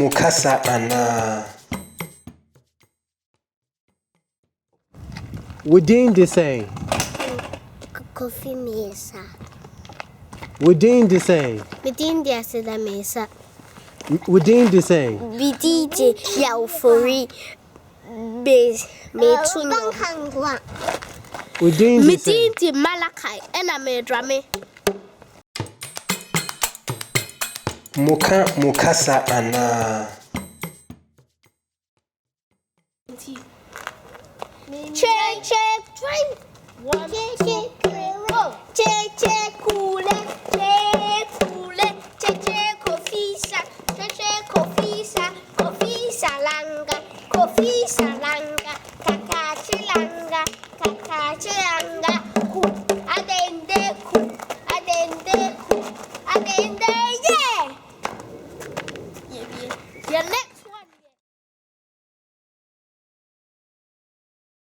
Kasa anaa. Within the same. Coffee mesa. Within the same. Within the aseda mesa. Within the same. Bidije ya ufori. Base me tunyo. Within the same. Within Malakai ena me drame. Kasa anaa. Check, train. One, check, oh, check, cool, check, coffee, salanga, kakachi langa,